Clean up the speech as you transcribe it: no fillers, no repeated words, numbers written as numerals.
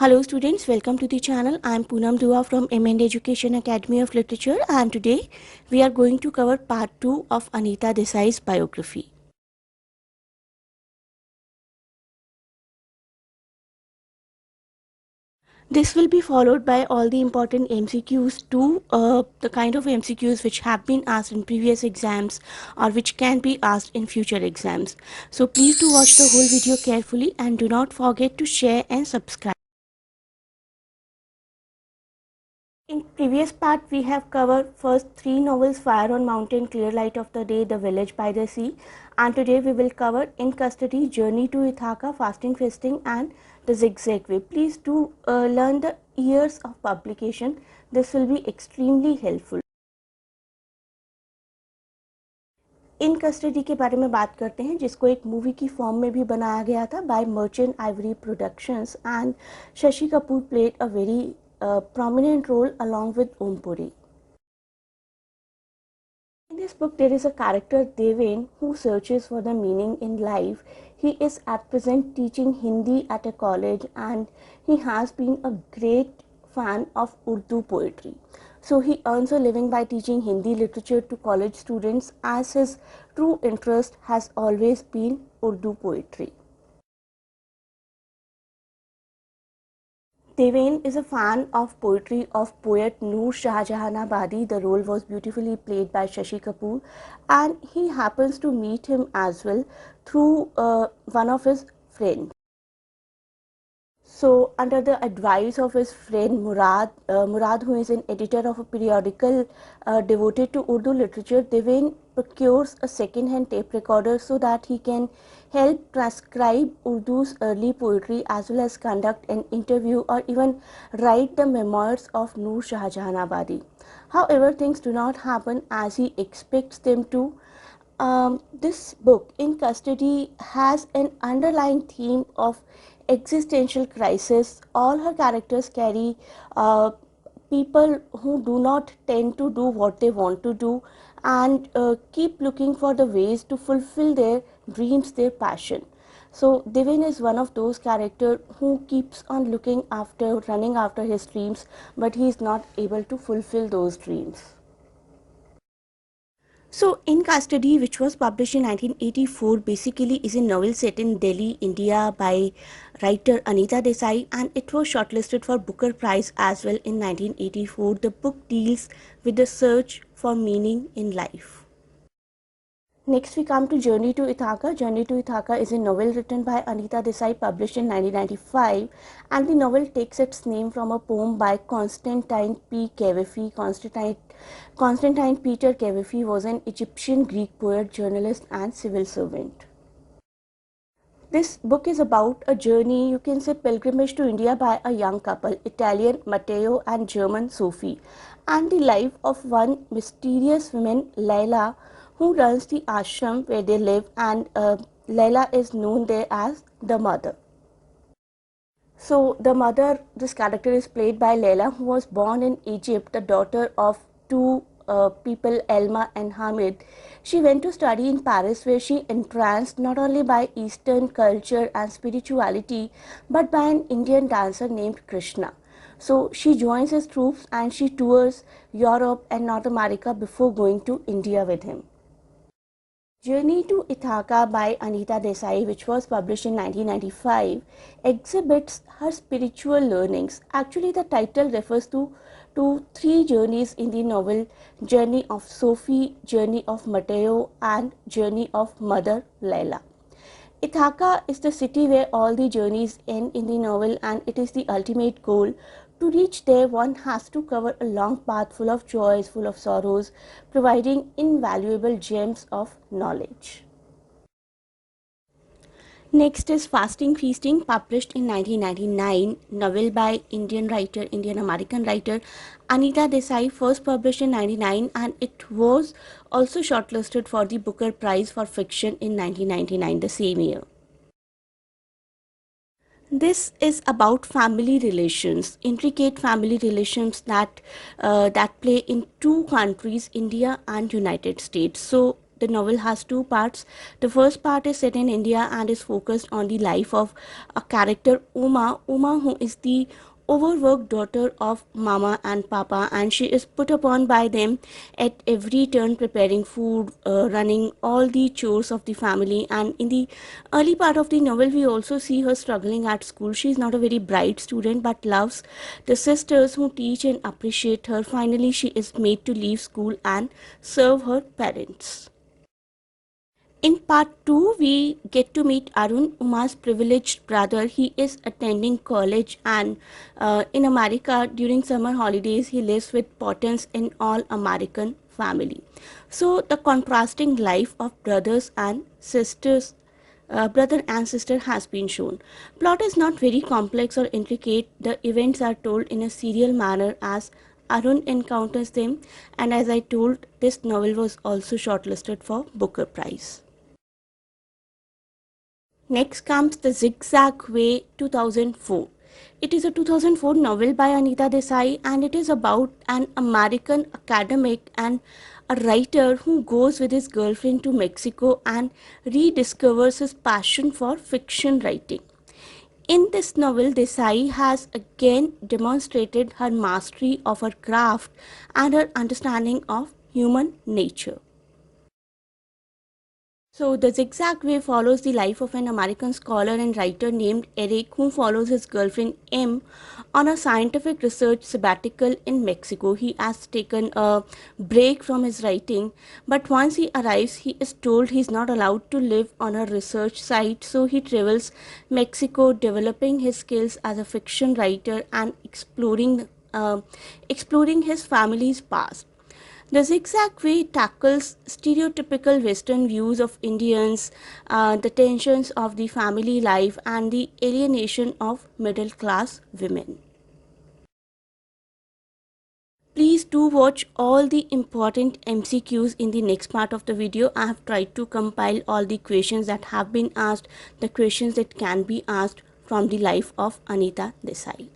Hello students, welcome to the channel. I am Poonam Dua from M&A Education Academy of Literature, and today we are going to cover part 2 of Anita Desai's biography. This will be followed by all the important MCQs too, the kind of MCQs which have been asked in previous exams or which can be asked in future exams. So please do watch the whole video carefully and do not forget to share and subscribe. In previous part, we have covered first 3 novels, Fire on Mountain, Clear Light of the Day, The Village by the Sea, and today we will cover In Custody, Journey to Ithaca, Fasting Feasting and The Zigzag Way. Please do learn the years of publication. This will be extremely helpful. In custody के बारे में बात करते हैं, जिसको एक movie की form में भी बनाया गया था bye merchant Ivory productions, and Shashi Kapoor played a very prominent role along with Om Puri. In this book, there is a character Deven who searches for the meaning in life. He is at present teaching Hindi at a college, and he has been a great fan of Urdu poetry. So he earns a living by teaching Hindi literature to college students, as his true interest has always been Urdu poetry. Deven is a fan of poetry of poet Noor Shahjahanabadi. The role was beautifully played by Shashi Kapoor, and he happens to meet him as well through one of his friends. So, under the advice of his friend Murad, who is an editor of a periodical devoted to Urdu literature, Deven procures a second-hand tape recorder so that he can help transcribe Urdu's early poetry as well as conduct an interview or even write the memoirs of Noor Shahjahanabadi. However, things do not happen as he expects them to. This book, In Custody, has an underlying theme of existential crisis. All her characters carry people who do not tend to do what they want to do, and keep looking for the ways to fulfill their dreams, their passion. So Deven is one of those characters who keeps on running after his dreams, but he is not able to fulfill those dreams. So, In Custody, which was published in 1984, basically is a novel set in Delhi, India by writer Anita Desai, and it was shortlisted for Booker Prize as well in 1984. The book deals with the search for meaning in life. Next we come to Journey to Ithaca. Journey to Ithaca is a novel written by Anita Desai, published in 1995, and the novel takes its name from a poem by Constantine P. Cavafy. Constantine Peter Cavafy was an Egyptian Greek poet, journalist and civil servant. This book is about a journey, you can say pilgrimage to India by a young couple, Italian Matteo and German Sophie, and the life of one mysterious woman, Laila, who runs the ashram where they live, and Laila is known there as the mother. So the mother, this character is played by Laila, who was born in Egypt, the daughter of two people, Elma and Hamid. She went to study in Paris, where she entranced not only by Eastern culture and spirituality, but by an Indian dancer named Krishna. So she joins his troops and she tours Europe and North America before going to India with him. Journey to Ithaca by Anita Desai, which was published in 1995, exhibits her spiritual learnings. Actually, the title refers to 3 journeys in the novel: Journey of Sophie, Journey of Matteo, and Journey of Mother Laila. Ithaca is the city where all the journeys end in the novel, and it is the ultimate goal. To reach there, one has to cover a long path full of joys, full of sorrows, providing invaluable gems of knowledge. Next is Fasting Feasting, published in 1999, novel by Indian-American writer Anita Desai, first published in 1999, and it was also shortlisted for the Booker Prize for Fiction in 1999, the same year. This is about family relations, intricate family relations that play in 2 countries, India and United States. So the novel has two parts. The first part is set in India and is focused on the life of a character, Uma, who is the overworked daughter of Mama and Papa, and she is put upon by them at every turn, preparing food, running all the chores of the family. And in the early part of the novel, we also see her struggling at school. She is not a very bright student but loves the sisters who teach and appreciate her. Finally, she is made to leave school and serve her parents. In part 2, we get to meet Arun, Uma's privileged brother. He is attending college, and in America during summer holidays he lives with Pottons in all American family. So the contrasting life of brother and sister has been shown. Plot is not very complex or intricate. The events are told in a serial manner as Arun encounters them, and as I told, this novel was also shortlisted for Booker Prize. Next comes The Zigzag Way 2004. It is a 2004 novel by Anita Desai, and it is about an American academic and a writer who goes with his girlfriend to Mexico and rediscovers his passion for fiction writing. In this novel, Desai has again demonstrated her mastery of her craft and her understanding of human nature. So, The Zigzag Way follows the life of an American scholar and writer named Eric, who follows his girlfriend M on a scientific research sabbatical in Mexico. He has taken a break from his writing, but once he arrives, he is told he is not allowed to live on a research site, so he travels Mexico, developing his skills as a fiction writer and exploring his family's past. The Zigzag Way tackles stereotypical Western views of Indians, the tensions of the family life, and the alienation of middle class women. Please do watch all the important MCQs in the next part of the video. I have tried to compile all the questions that have been asked, the questions that can be asked from the life of Anita Desai.